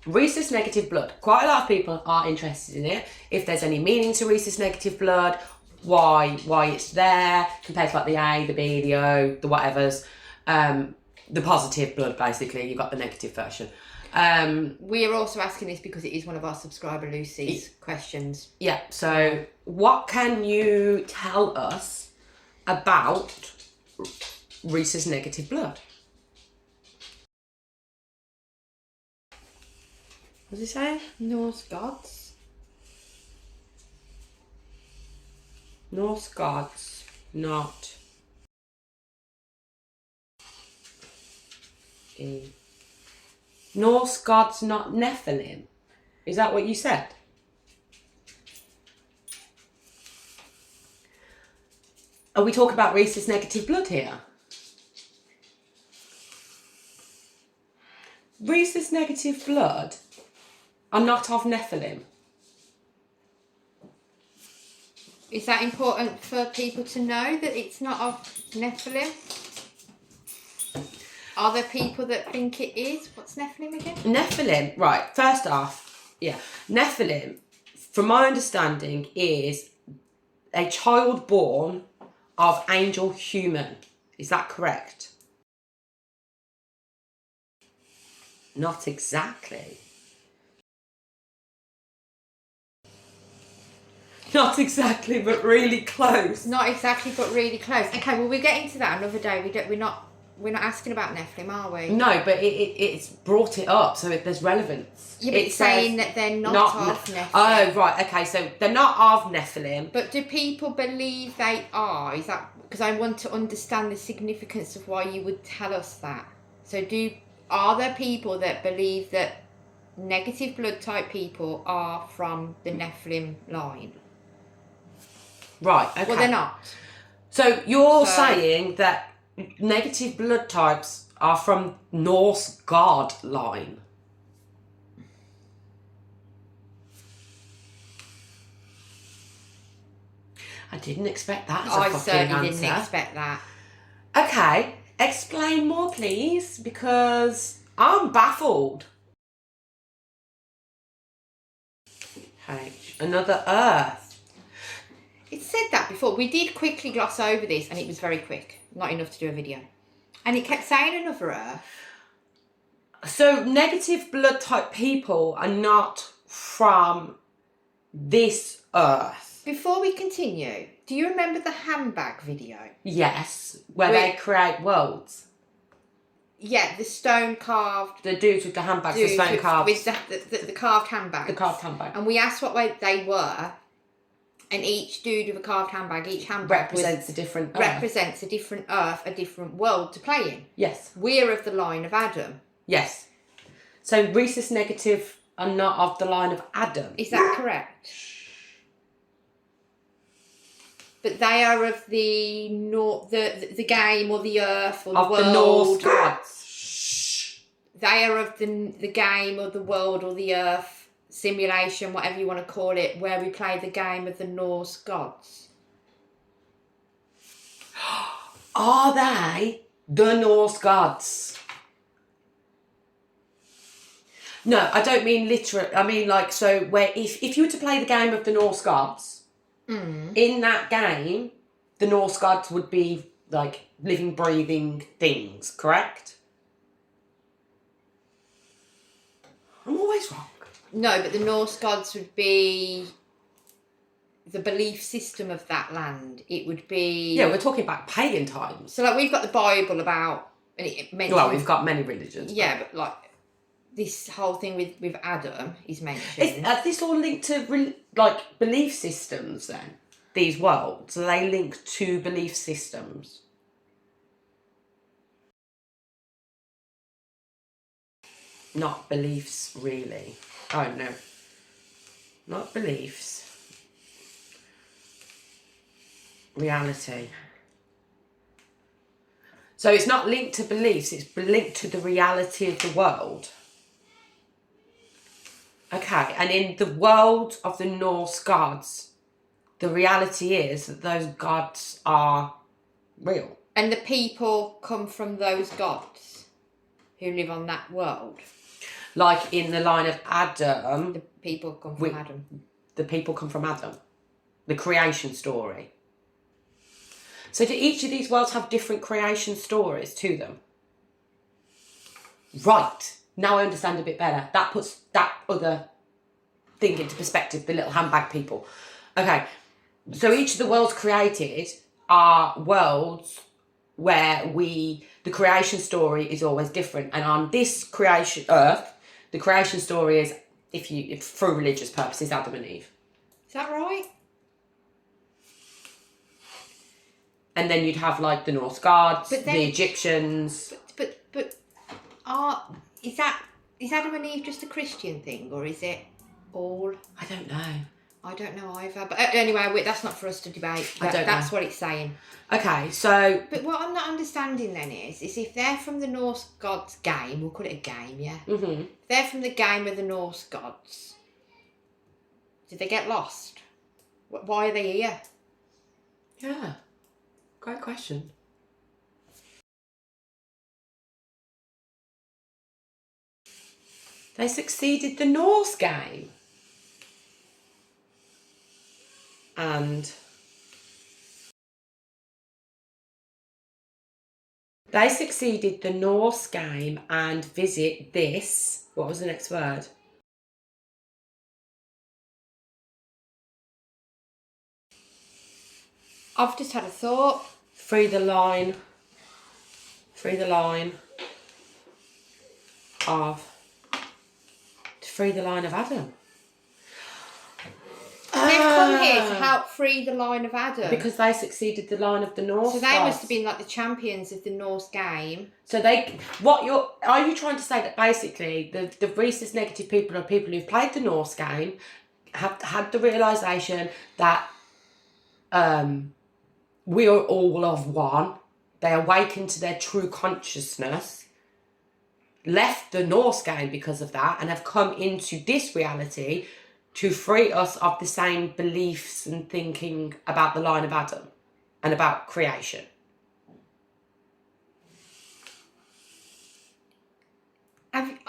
rhesus negative blood. Quite a lot of people are interested in it. If there's any meaning to rhesus negative blood, why it's there compared to like the A, the B, the O, the whatevers. The positive blood, basically. You've got the negative version. We are also asking this because it is one of our subscriber Lucy's questions. Yeah, so what can you tell us about rhesus negative blood? What does he say? Norse gods. Norse gods, not Norse gods, not Nephilim. Is that what you said? Are we talking about rhesus negative blood here? Rhesus negative blood are not of Nephilim. Is that important for people to know that it's not of Nephilim? Are there people that think it is? What's Nephilim again? Nephilim, right, first off, yeah. Nephilim, from my understanding, is a child born of angel human. Is that correct? Not exactly. Not exactly, but really close. Not exactly, but really close. Okay, well, we'll get into that another day. We're not asking about Nephilim, are we? No, but it's brought it up, so there's relevance. Yeah, but it's saying that they're not of Nephilim. Oh, right, okay, so they're not of Nephilim. But do people believe they are? Is that because I want to understand the significance of why you would tell us that? So are there people that believe that negative blood type people are from the Nephilim line? Right, okay. Well, they're not. So you're saying that negative blood types are from Norse god line? I didn't expect that as a fucking certainly answer. didn't expect that. Okay, explain more, please, because I'm baffled. Another Earth. It said that before. We did quickly gloss over this, and it was very quick. Not enough to do a video. And it kept saying another Earth. So negative blood type people are not from this Earth. Before we continue, do you remember the handbag video? Yes, where they create worlds. Yeah, the stone carved. The dudes with the handbags, the stone carved. With the carved handbag. The carved handbag. And we asked what way they were, and each dude with a carved handbag, each handbag represents a different Earth. Represents a different Earth, a different world to play in. Yes. We're of the line of Adam. Yes. So rhesus negative are not of the line of Adam. Is that correct? But they are of the game or the Earth or the world. Of the Norse gods. They are of the game or the world or the Earth simulation, whatever you want to call it, where we play the game of the Norse gods. Are they the Norse gods? No, I don't mean literally. I mean like, so where if you were to play the game of the Norse gods, in that game, the Norse gods would be like living, breathing things, correct? I'm always wrong. No, but the Norse gods would be the belief system of that land. It would be... Yeah, we're talking about pagan times. So, like, we've got the Bible about... And it mentions, well, we've got many religions. Yeah, but, like, this whole thing with Adam is mentioned. Is this all linked to, belief systems, then? These worlds? Are they linked to belief systems? Not beliefs, really. Oh, no. Not beliefs. Reality. So it's not linked to beliefs, it's linked to the reality of the world. Okay, and in the world of the Norse gods, the reality is that those gods are real. And the people come from those gods who live on that world. Like in the line of Adam, The people come from Adam. the people come from Adam. The creation story. So do each of these worlds have different creation stories to them? Right. Now I understand a bit better. That puts that other thing into perspective, the little handbag people. Okay. So each of the worlds created are worlds where the creation story is always different. And on this creation earth, the creation story is, if through religious purposes, Adam and Eve. Is that right? And then you'd have like the Norse gods, But then- the Egyptians. But is Adam and Eve just a Christian thing, or is it all? I don't know. I don't know either. But anyway, that's not for us to debate. That's what it's saying. Okay, so... But what I'm not understanding then is if they're from the Norse gods game, we'll call it a game, yeah? Mm-hmm. If they're from the game of the Norse gods, did they get lost? Why are they here? Yeah. Great question. They succeeded the Norse game. And they succeeded the Norse game and visit this. What was the next word? I've just had a thought. Free the line of Adam. They've come here to help free the line of Adam. Because they succeeded the line of the Norse. So they must have been like the champions of the Norse game. So are you trying to say that basically the rhesus negative people are people who've played the Norse game, have had the realisation that we are all of one. They awakened to their true consciousness, left the Norse game because of that, and have come into this reality to free us of the same beliefs and thinking about the line of Adam and about creation. I'm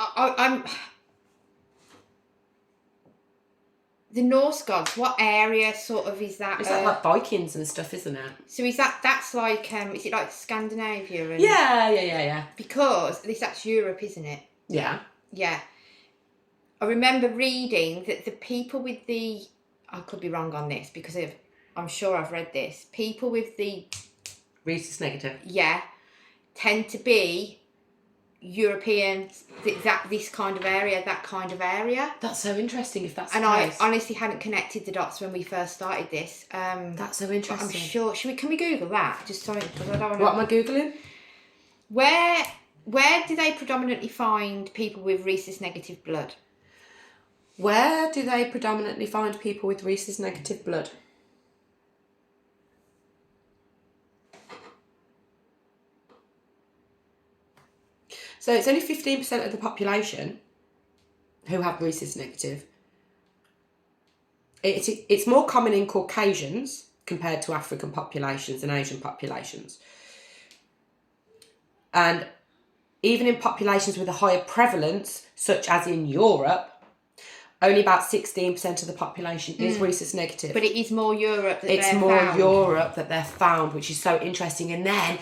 the Norse gods. What area sort of is that? Is that like Vikings and stuff, isn't it? So that's like is it like Scandinavia? And Yeah. Because that's Europe, isn't it? Yeah. Yeah. I remember reading that the people with I could be wrong on this because I'm sure I've read this. People with the Rhesus negative. Yeah, tend to be European, this kind of area, that kind of area. That's so interesting if that's the case. I case. honestly hadn't connected the dots when we first started this. That's so interesting. I'm sure. Can we Google that? Just something because I don't want to. What am I Googling? Where do they predominantly find people with rhesus negative blood? Where do they predominantly find people with rhesus negative blood? So it's only 15% of the population who have rhesus negative. It's more common in Caucasians compared to African populations and Asian populations. And even in populations with a higher prevalence, such as in Europe, only about 16% of the population is rhesus negative. But it is more Europe that it's they're more found. Europe that they're found, which is so interesting. And then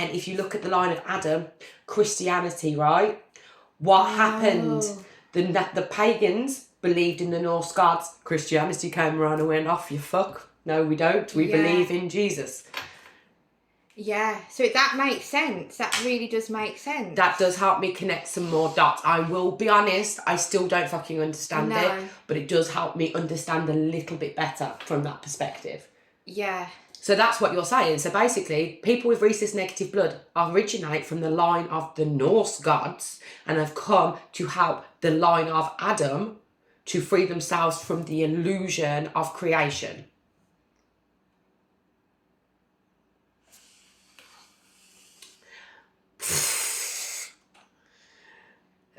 if you look at the line of Adam, Christianity, right? What happened? The pagans believed in the Norse gods. Christianity came around and went, off you fuck. No, we don't. We believe in Jesus. Yeah, so that makes sense. That really does make sense. That does help me connect some more dots. I will be honest, I still don't fucking understand it, but it does help me understand a little bit better from that perspective. Yeah. So that's what you're saying. So basically, people with rhesus negative blood originate from the line of the Norse gods and have come to help the line of Adam to free themselves from the illusion of creation.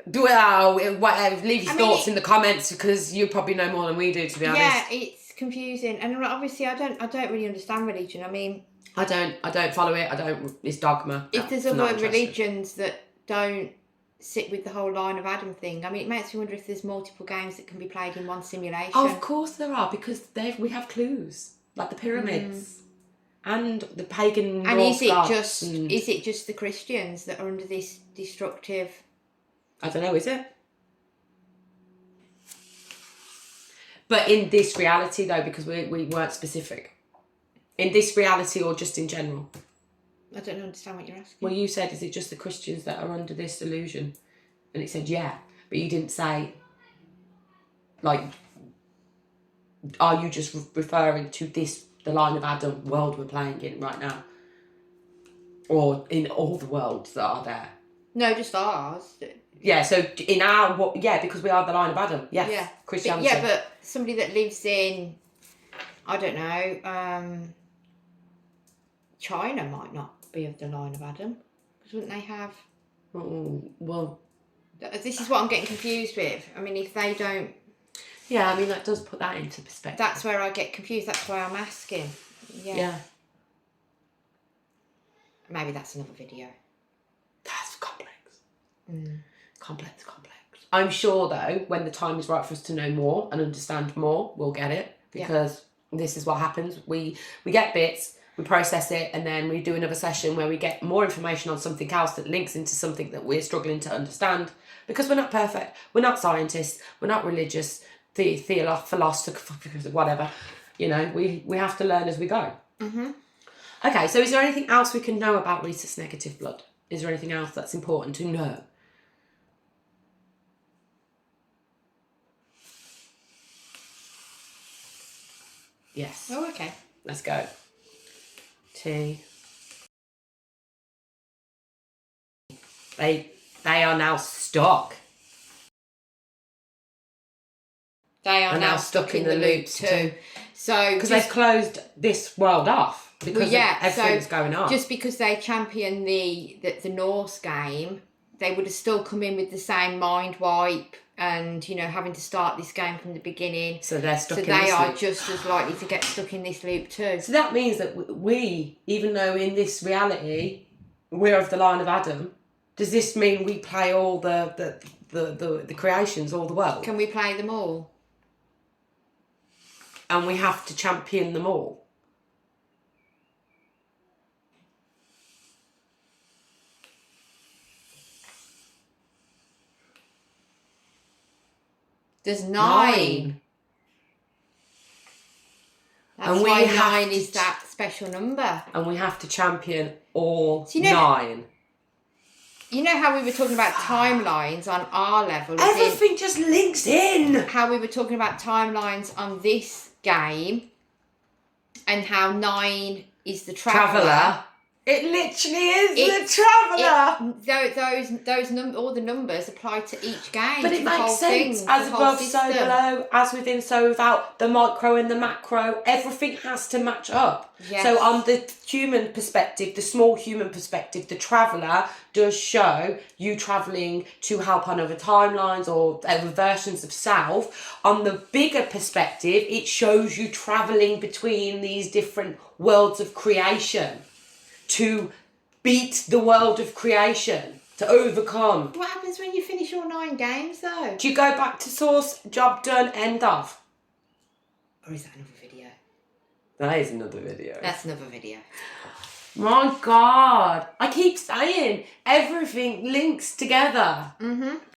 Well, leave your thoughts in the comments because you probably know more than we do, to be honest. Yeah, it's confusing, and obviously I don't really understand religion. I mean, I don't follow it. It's dogma. If there's other religions that don't sit with the whole line of Adam thing. I mean, it makes me wonder if there's multiple games that can be played in one simulation. Oh, of course there are, because we have clues, like the pyramids and the pagan And Norse gods. Is it just the Christians that are under this destructive? I don't know, is it? But in this reality, though, because we weren't specific. In this reality or just in general? I don't understand what you're asking. Well, you said, is it just the Christians that are under this illusion? And it said, yeah. But you didn't say, like, are you just referring to the line of Adam world we're playing in right now? Or in all the worlds that are there? No, just ours. Yeah, so in our... Yeah, because we are the line of Adam. Yes, yeah. Christianity. But somebody that lives in, I don't know, China might not be of the line of Adam. Because wouldn't they have... Oh, well... This is what I'm getting confused with. I mean, if they don't... Yeah, I mean, that does put that into perspective. That's where I get confused. That's why I'm asking. Yeah. Maybe that's another video. That's complex. Complex. I'm sure, though, when the time is right for us to know more and understand more, we'll get it. Because this is what happens. We get bits, we process it, and then we do another session where we get more information on something else that links into something that we're struggling to understand. Because we're not perfect. We're not scientists. We're not religious, philosophers, whatever. You know, we have to learn as we go. Mm-hmm. Okay, so is there anything else we can know about rhesus negative blood? Is there anything else that's important to know? Yes. Oh, okay. Let's go. T. They are now stuck. They are now stuck in the loop too. So because they've closed this world off because everything's going on. Just because they champion the Norse game, they would have still come in with the same mind wipe and, you know, having to start this game from the beginning. So they're stuck in this loop. So they are loop. just as likely to get stuck in this loop too. So that means that we, even though in this reality we're of the line of Adam, does this mean we play all the creations, all the world? Can we play them all? And we have to champion them all? There's 9. That's and why 9 is that special number. And we have to champion all 9. You know how we were talking about timelines on our level? Everything just links in. How we were talking about timelines on this game and how 9 is the traveller. It literally is the traveller. All the numbers apply to each game. But it makes sense. As above, so below. As within, so without. The micro and the macro. Everything has to match up. Yes. So on the human perspective, the small human perspective, the traveller does show you travelling to help on other timelines or other versions of self. On the bigger perspective, it shows you travelling between these different worlds of creation. To beat the world of creation, to overcome. What happens when you finish all 9 games, though? Do you go back to source, job done, end of? Or is that another video? That is another video. That's another video. My God. I keep saying everything links together. Mm-hmm.